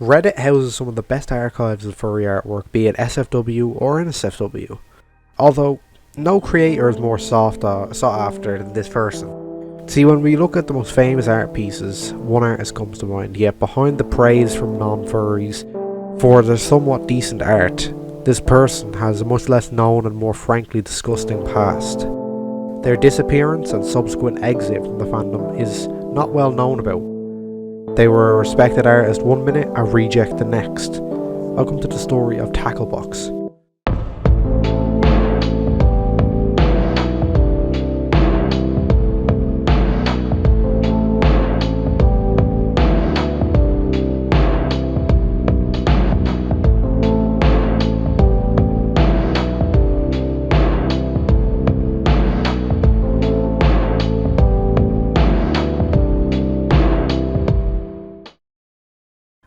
Reddit houses some of the best archives of furry artwork, be it SFW or NSFW. Although, no creator is more sought after than this person. See, when we look at the most famous art pieces, one artist comes to mind, yet behind the praise from non-furries for their somewhat decent art, this person has a much less known and more frankly disgusting past. Their disappearance and subsequent exit from the fandom is not well known about. They were a respected artist one minute, a reject the next. Welcome to the story of Tacklebawks.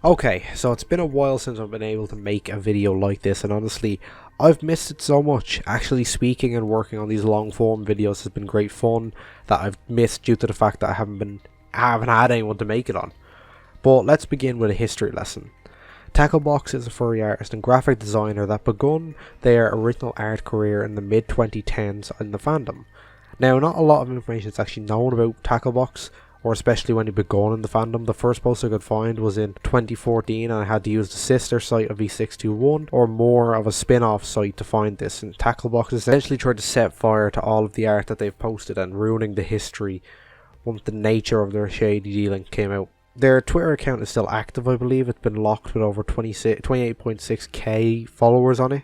Okay, so it's been a while since I've been able to make a video like this, and honestly, I've missed it so much. Actually speaking and working on these long form videos has been great fun that I've missed due to the fact that I haven't had anyone to make it on. But let's begin with a history lesson. Tacklebawks is a furry artist and graphic designer that begun their original art career in the mid 2010s in the fandom. Now, not a lot of information is actually known about Tacklebawks, or especially when he began in the fandom. The first post I could find was in 2014, and I had to use the sister site of V621 or more of a spin-off site to find this. And Tacklebawks essentially tried to set fire to all of the art that they've posted and ruining the history once the nature of their shady dealing came out. Their Twitter account is still active, I believe. It's been locked with over 28.6k followers on it.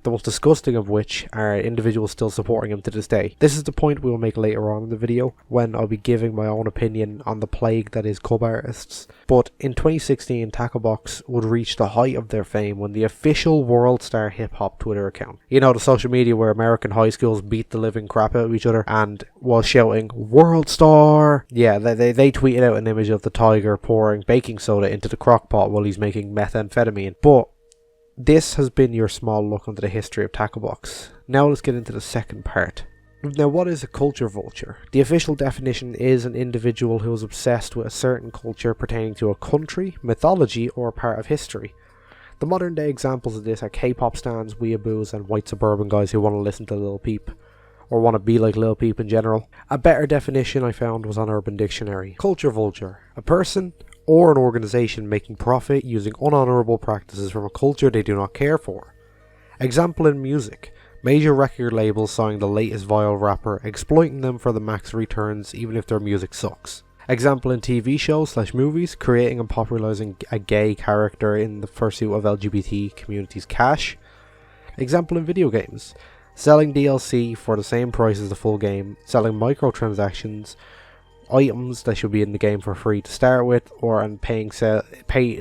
The most disgusting of which are individuals still supporting him to this day. This is the point we will make later on in the video, when I'll be giving my own opinion on the plague that is cub artists. But in 2016, Tacklebawks would reach the height of their fame when the official World Star Hip Hop Twitter account, you know, the social media where American high schools beat the living crap out of each other, and while shouting World Star, yeah, they tweeted out an image of the tiger pouring baking soda into the crock pot while he's making methamphetamine. But this has been your small look into the history of Tacklebawks. Now let's get into the second part. Now, what is a culture vulture? The official definition is an individual who is obsessed with a certain culture pertaining to a country, mythology, or a part of history. The modern day examples of this are K-pop stans, weeaboos, and white suburban guys who want to listen to Lil Peep, or want to be like Lil Peep in general. A better definition I found was on Urban Dictionary. Culture vulture: a person or an organization making profit using unhonorable practices from a culture they do not care for. Example in music: major record labels signing the latest viral rapper, exploiting them for the max returns even if their music sucks. Example in TV shows / movies: creating and popularizing a gay character in the pursuit of LGBT community's cash. Example in video games: selling DLC for the same price as the full game, selling microtransactions, items that should be in the game for free to start with, or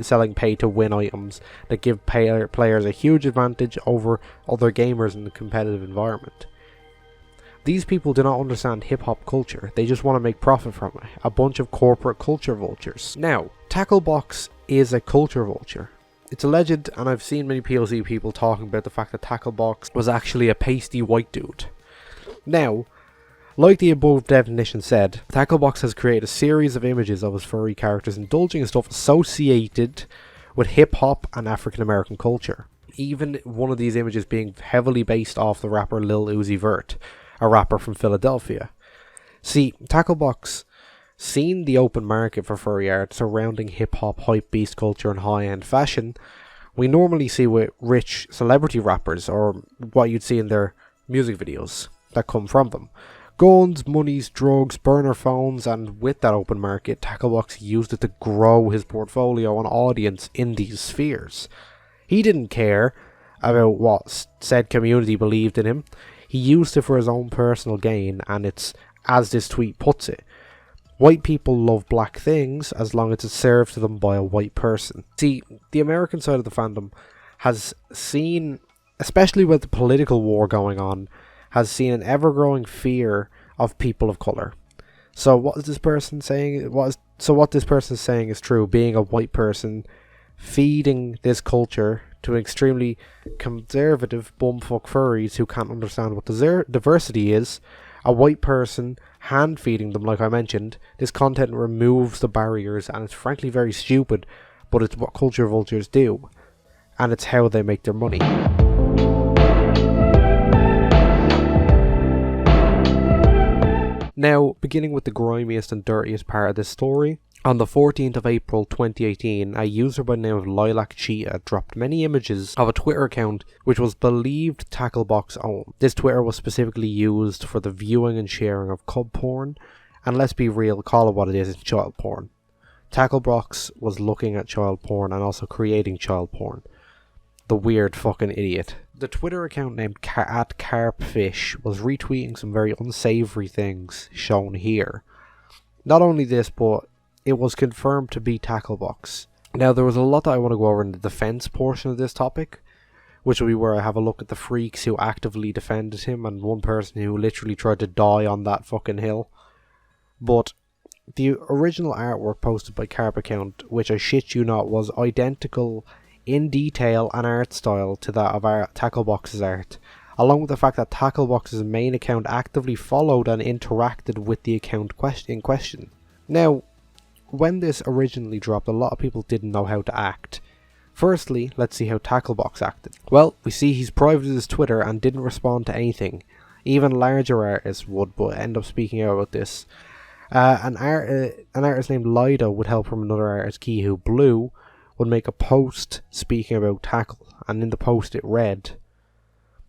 selling pay to win items that give players a huge advantage over other gamers in the competitive environment. These people do not understand hip-hop culture, they just want to make profit from it. A bunch of corporate culture vultures. Now, Tacklebawks is a culture vulture. It's alleged, and I've seen many POC people talking about the fact that Tacklebawks was actually a pasty white dude. Now, like the above definition said, Tacklebawks has created a series of images of his furry characters indulging in stuff associated with hip-hop and African American culture. Even one of these images being heavily based off the rapper Lil Uzi Vert, a rapper from Philadelphia. See, Tacklebawks seen the open market for furry art surrounding hip-hop, hype beast culture and high-end fashion we normally see with rich celebrity rappers, or what you'd see in their music videos that come from them. Guns, monies, drugs, burner phones, and with that open market, Tacklebawks used it to grow his portfolio and audience in these spheres. He didn't care about what said community believed in him. He used it for his own personal gain, and it's, as this tweet puts it, white people love black things as long as it's served to them by a white person. See, the American side of the fandom has seen, especially with the political war going on, has seen an ever-growing fear of people of colour. So what is this person saying? What this person is saying is true. Being a white person, feeding this culture to extremely conservative bumfuck furries who can't understand what diversity is, a white person hand feeding them, like I mentioned, this content removes the barriers, and it's frankly very stupid, but it's what culture vultures do, and it's how they make their money. Now, beginning with the grimiest and dirtiest part of this story, on the 14th of April 2018, a user by the name of Lilac Cheetah dropped many images of a Twitter account which was believed Tacklebawks owned. This Twitter was specifically used for the viewing and sharing of cub porn, and let's be real, call it what it is, it's child porn. Tacklebawks was looking at child porn and also creating child porn. The weird fucking idiot. The Twitter account named @carpfish was retweeting some very unsavory things shown here. Not only this, but it was confirmed to be Tacklebawks. Now, there was a lot that I want to go over in the defense portion of this topic, which will be where I have a look at the freaks who actively defended him and one person who literally tried to die on that fucking hill. But the original artwork posted by Carp account, which I shit you not, was identical in detail and art style to that of our Tacklebawks' art, along with the fact that Tacklebawks' main account actively followed and interacted with the account in question. Now, when this originally dropped, a lot of people didn't know how to act. Firstly, let's see how Tacklebawks acted. Well, we see he's privated his Twitter and didn't respond to anything. Even larger artists would, but end up speaking out about this. An artist named Lido would help from another artist, Kihu Blue, would make a post speaking about Tackle, and in the post it read,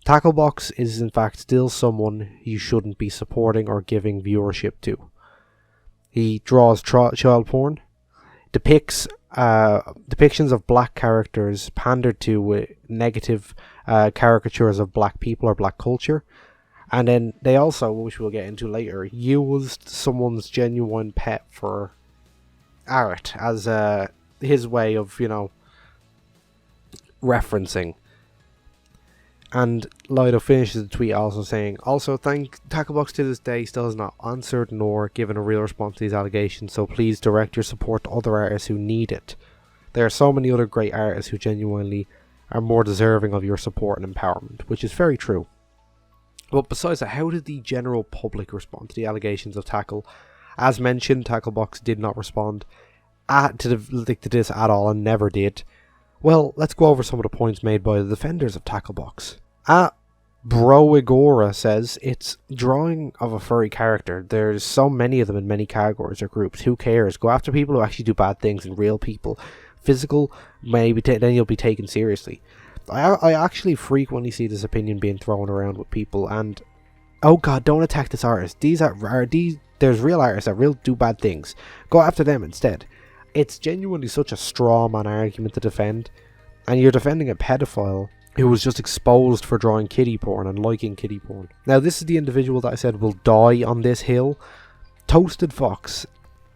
"Tacklebawks is in fact still someone you shouldn't be supporting or giving viewership to. He draws child porn, depictions of black characters pandered to with negative caricatures of black people or black culture, and then they also, which we'll get into later, used someone's genuine pet for art as his way of, referencing." And Lido finishes the tweet also saying, "Also, Tacklebawks to this day still has not answered nor given a real response to these allegations, so please direct your support to other artists who need it. There are so many other great artists who genuinely are more deserving of your support and empowerment," which is very true. But besides that, how did the general public respond to the allegations of Tackle? As mentioned, Tacklebawks did not respond to this at all, and never did. Well, let's go over some of the points made by the defenders of Tacklebawks. Broigora says, "It's drawing of a furry character. There's so many of them in many categories or groups. Who cares? Go after people who actually do bad things and real people. Physical, maybe then you'll be taken seriously." I actually frequently see this opinion being thrown around with people, and oh god, don't attack this artist. There's real artists that do bad things. Go after them instead. It's genuinely such a straw man argument to defend, and you're defending a pedophile who was just exposed for drawing kiddie porn and liking kiddie porn. Now, this is the individual that I said will die on this hill. Toasted Fox,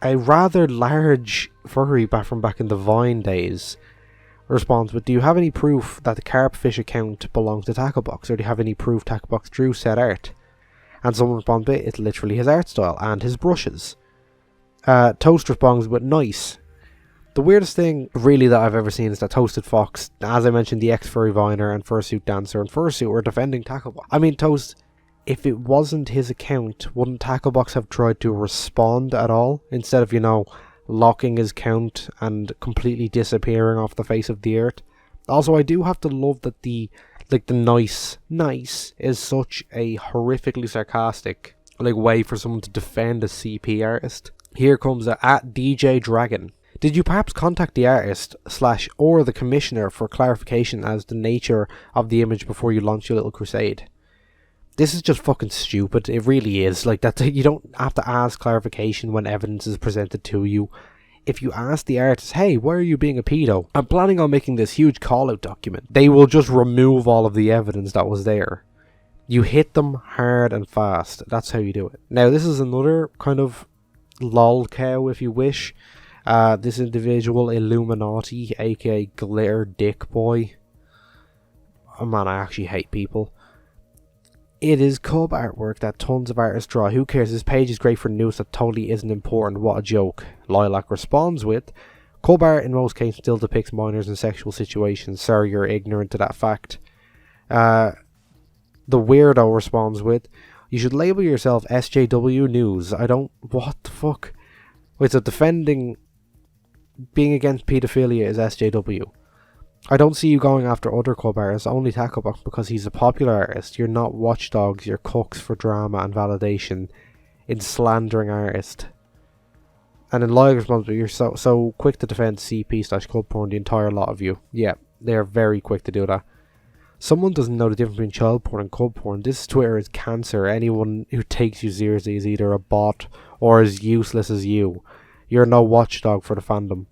a rather large furry from back in the Vine days, responds with, "Do you have any proof that the Carpfish account belongs to Tacklebawks, or do you have any proof Tacklebawks drew said art?" And someone responds with, "It's literally his art style and his brushes." Toast responds with, "Nice." The weirdest thing really that I've ever seen is that Toasted Fox, as I mentioned, the ex-furry viner and fursuit dancer and fursuit, were defending Tacklebawks. I mean, Toast, if it wasn't his account, wouldn't Tacklebawks have tried to respond at all, instead of, locking his account and completely disappearing off the face of the earth? Also, I do have to love that the nice is such a horrifically sarcastic way for someone to defend a CP artist. Here comes at DJ Dragon. "Did you perhaps contact the artist / or the commissioner for clarification as the nature of the image before you launch your little crusade?" This is just fucking stupid. It really is. That you don't have to ask clarification when evidence is presented to you. If you ask the artist, "Hey, why are you being a pedo? I'm planning on making this huge call-out document," they will just remove all of the evidence that was there. You hit them hard and fast. That's how you do it. Now, this is another kind of lol cow, if you wish. This individual, Illuminati, aka Glitter Dick Boy. Oh man, I actually hate people. "It is cub artwork that tons of artists draw. Who cares? This page is great for news that totally isn't important. What a joke." Lilac responds with, "Cub art in most cases still depicts minors in sexual situations. Sorry you're ignorant to that fact." The Weirdo responds with, "You should label yourself SJW News. I don't... What the fuck?" Wait, so defending being against paedophilia is SJW. I don't see you going after other club artists, only Tacklebawks because he's a popular artist. You're not watchdogs, you're cooks for drama and validation in slandering artist. And in Live responsibility, you're so quick to defend CP/club porn, the entire lot of you. Yeah, they're very quick to do that. Someone doesn't know the difference between child porn and club porn. This Twitter is cancer. Anyone who takes you seriously is either a bot or as useless as you. You're no watchdog for the fandom.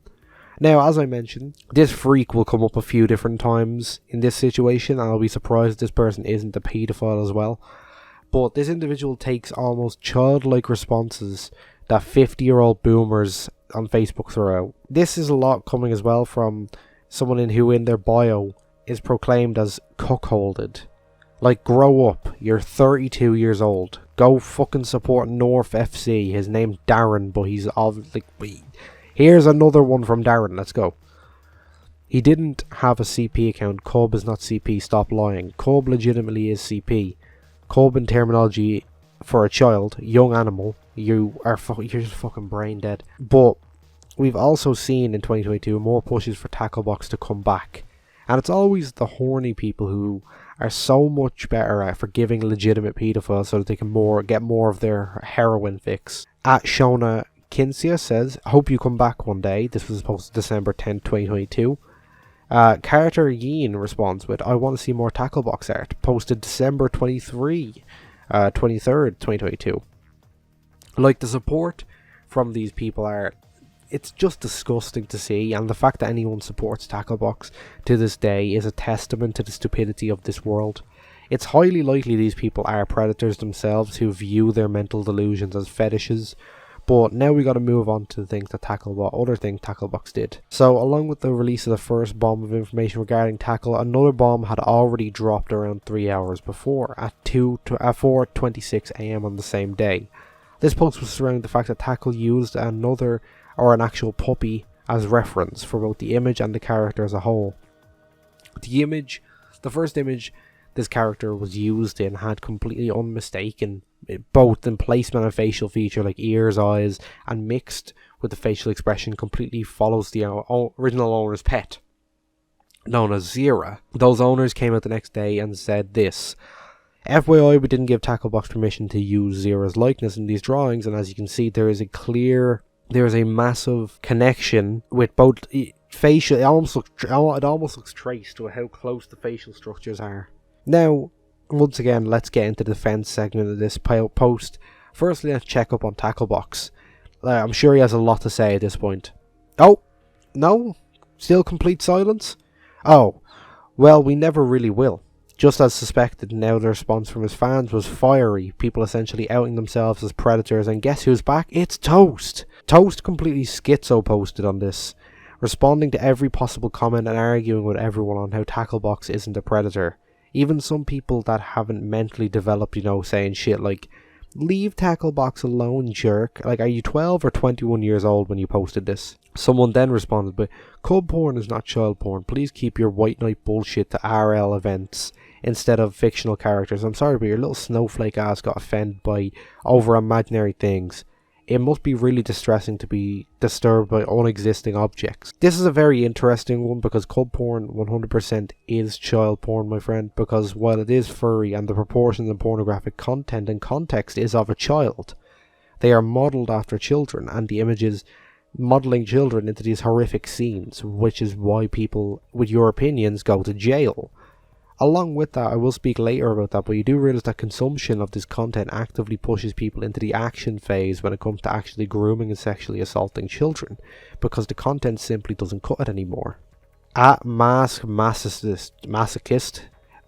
Now, as I mentioned, this freak will come up a few different times in this situation, and I'll be surprised if this person isn't a paedophile as well. But this individual takes almost childlike responses that 50-year-old boomers on Facebook throw out. This is a lot coming as well from someone who in their bio is proclaimed as cuckolded. Like, grow up. You're 32 years old. Go fucking support North FC. His name's Darren, but he's obviously... Here's another one from Darren. Let's go. He didn't have a CP account. Cub is not CP. Stop lying. Cub legitimately is CP. Cub in terminology for a child, young animal. You're just fucking brain dead. But we've also seen in 2022 more pushes for Tacklebawks to come back. And it's always the horny people who are so much better at forgiving legitimate paedophiles so that they can get more of their heroin fix. At Shona Kinsia says, hope you come back one day. This was posted December 10th, 2022. Carter Yeen responds with, I want to see more Tacklebawks art. Posted December 23rd, 2022. Like, the support from these people it's just disgusting to see, and the fact that anyone supports Tacklebawks to this day is a testament to the stupidity of this world. It's highly likely these people are predators themselves who view their mental delusions as fetishes. But now we got to move on to the things that other things Tacklebawks did. So, along with the release of the first bomb of information regarding Tackle, another bomb had already dropped around 3 hours before, at 4:26 AM on the same day. This post was surrounding the fact that Tackle used an actual puppy as reference for both the image and the character as a whole. The first image this character was used in had completely unmistaken, both in placement and facial feature like ears, eyes, and mixed with the facial expression completely follows the original owner's pet, known as Zira. Those owners came out the next day and said this: FYI, we didn't give Tacklebawks permission to use Zira's likeness in these drawings, and as you can see, there is a massive connection with both facial. It almost looks traced to how close the facial structures are. Now, once again, let's get into the defense segment of this post. Firstly, let's check up on Tacklebawks. I'm sure he has a lot to say at this point. Oh, no? Still complete silence? Oh, well, we never really will. Just as suspected, now the response from his fans was fiery, people essentially outing themselves as predators, and guess who's back? It's Toast! Toast completely schizo posted on this, responding to every possible comment and arguing with everyone on how Tacklebawks isn't a predator. Even some people that haven't mentally developed, saying shit like, leave Tacklebawks alone, jerk. Like, are you 12 or 21 years old when you posted this? Someone then responded by, cub porn is not child porn. Please keep your white knight bullshit to RL events instead of fictional characters. I'm sorry, but your little snowflake ass got offended by over imaginary things. It must be really distressing to be disturbed by unexisting objects. This is a very interesting one because cub porn 100% is child porn, my friend, because while it is furry and the proportions and pornographic content and context is of a child, they are modelled after children, and the images modelling children into these horrific scenes, which is why people with your opinions go to jail. Along with that, I will speak later about that, but you do realise that consumption of this content actively pushes people into the action phase when it comes to actually grooming and sexually assaulting children, because the content simply doesn't cut it anymore. At Masochist,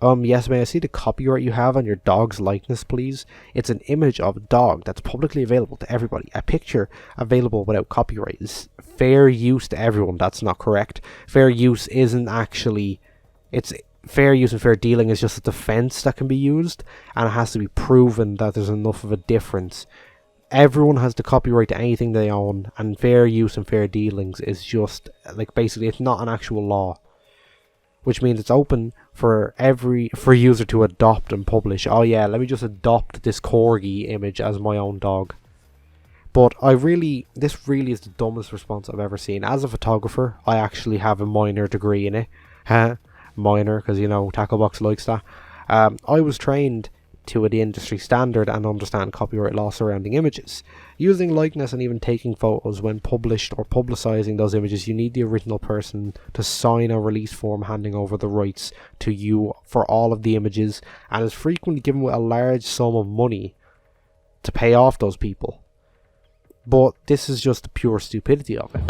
yes, may I see the copyright you have on your dog's likeness, please? It's an image of a dog that's publicly available to everybody. A picture available without copyright is fair use to everyone. That's not correct. Fair use isn't actually... Fair use and fair dealing is just a defense that can be used, and it has to be proven that there's enough of a difference. Everyone has the copyright to anything they own, and fair use and fair dealings is just, basically, it's not an actual law. Which means it's open for user to adopt and publish. Oh yeah, let me just adopt this corgi image as my own dog. But this really is the dumbest response I've ever seen. As a photographer, I actually have a minor degree in it. Minor, because Tacklebawks likes that. I was trained to the industry standard and understand copyright law surrounding images. Using likeness and even taking photos when published or publicising those images, you need the original person to sign a release form handing over the rights to you for all of the images, and is frequently given with a large sum of money to pay off those people. But this is just the pure stupidity of it.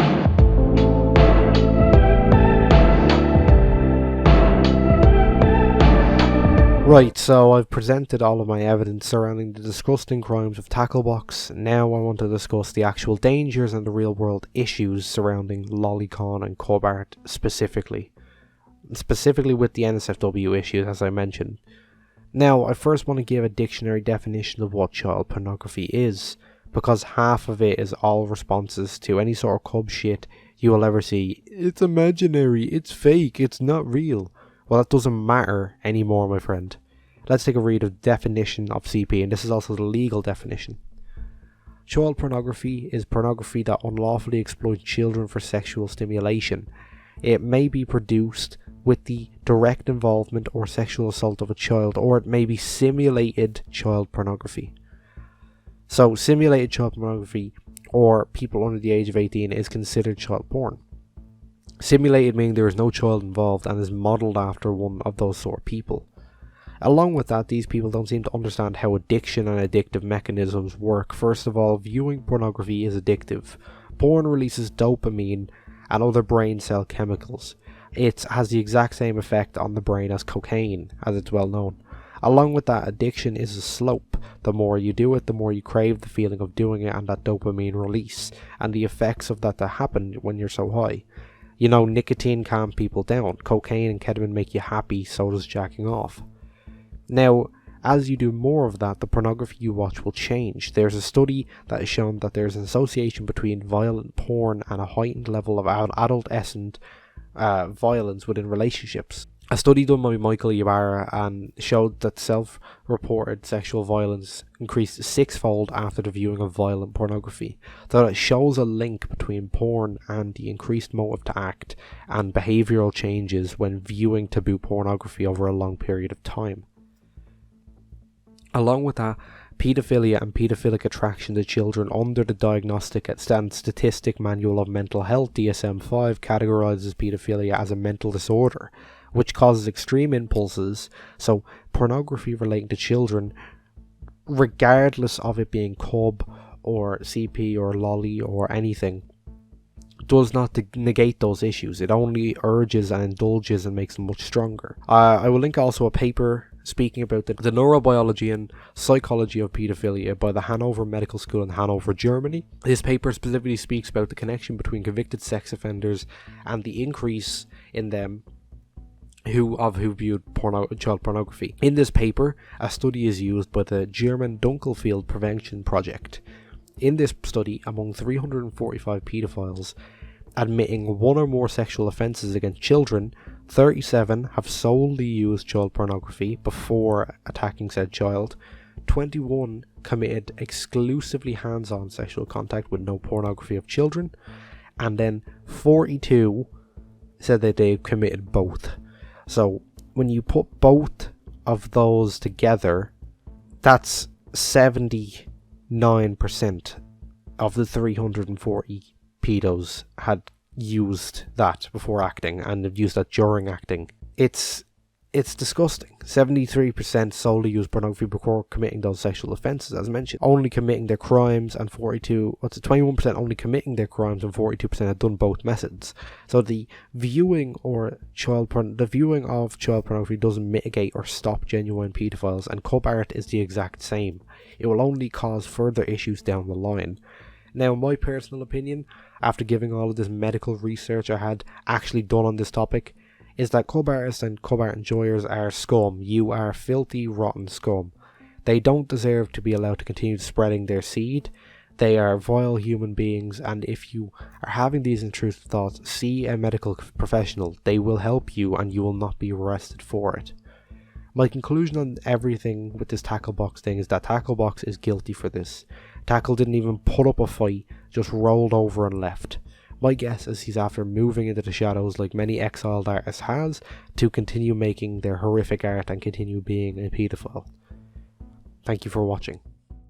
Right, so I've presented all of my evidence surrounding the disgusting crimes of Tacklebawks. Now I want to discuss the actual dangers and the real world issues surrounding Lolicon and cub art specifically. Specifically with the NSFW issues, as I mentioned. Now, I first want to give a dictionary definition of what child pornography is, because half of it is all responses to any sort of cub shit you will ever see. It's imaginary, it's fake, it's not real. Well, that doesn't matter anymore, my friend. Let's take a read of the definition of CP, and this is also the legal definition. Child pornography is pornography that unlawfully exploits children for sexual stimulation. It may be produced with the direct involvement or sexual assault of a child, or it may be simulated child pornography. So, simulated child pornography, or people under the age of 18, is considered child porn. Simulated meaning there is no child involved and is modelled after one of those sort of people. Along with that, these people don't seem to understand how addiction and addictive mechanisms work. First of all, viewing pornography is addictive. Porn releases dopamine and other brain cell chemicals. It has the exact same effect on the brain as cocaine, as it's well known. Along with that, addiction is a slope. The more you do it, the more you crave the feeling of doing it and that dopamine release, and the effects of that happen when you're so high. Nicotine calms people down. Cocaine and ketamine make you happy, so does jacking off. Now, as you do more of that, the pornography you watch will change. There's a study that has shown that there's an association between violent porn and a heightened level of adolescent violence within relationships. A study done by Michael Ibarra and showed that self-reported sexual violence increased sixfold after the viewing of violent pornography. So it shows a link between porn and the increased motive to act and behavioural changes when viewing taboo pornography over a long period of time. Along with that, paedophilia and paedophilic attraction to children under the Diagnostic and Statistic Manual of Mental Health DSM-5 categorises paedophilia as a mental disorder, which causes extreme impulses. So pornography relating to children, regardless of it being cub or CP or lolly or anything, does not negate those issues. It only urges and indulges and makes them much stronger. I will link also a paper speaking about the neurobiology and psychology of paedophilia by the Hanover Medical School in Hanover, Germany. This paper specifically speaks about the connection between convicted sex offenders and the increase in them who viewed child pornography. In this paper, a study is used by the German Dunkelfeld Prevention Project. In this study, among 345 paedophiles admitting one or more sexual offences against children, 37 have solely used child pornography before attacking said child. 21 committed exclusively hands-on sexual contact with no pornography of children, and then 42 said that they committed both. So when you put both of those together, that's 79% of the 340 pedos had used that before acting and have used that during acting. It's disgusting. 73% solely use pornography before committing those sexual offences, as mentioned, only committing their crimes, and 21% only committing their crimes, and 42% had done both methods. So the viewing of child pornography doesn't mitigate or stop genuine paedophiles, and cub art is the exact same. It will only cause further issues down the line. Now, my personal opinion, after giving all of this medical research I had actually done on this topic, is that cub artists and cub art enjoyers are scum. You are filthy, rotten scum. They don't deserve to be allowed to continue spreading their seed. They are vile human beings, and if you are having these intrusive thoughts, see a medical professional. They will help you, and you will not be arrested for it. My conclusion on everything with this Tacklebawks thing is that Tacklebawks is guilty for this. Tackle didn't even put up a fight, just rolled over and left. My guess is he's after moving into the shadows like many exiled artists has, to continue making their horrific art and continue being a paedophile. Thank you for watching.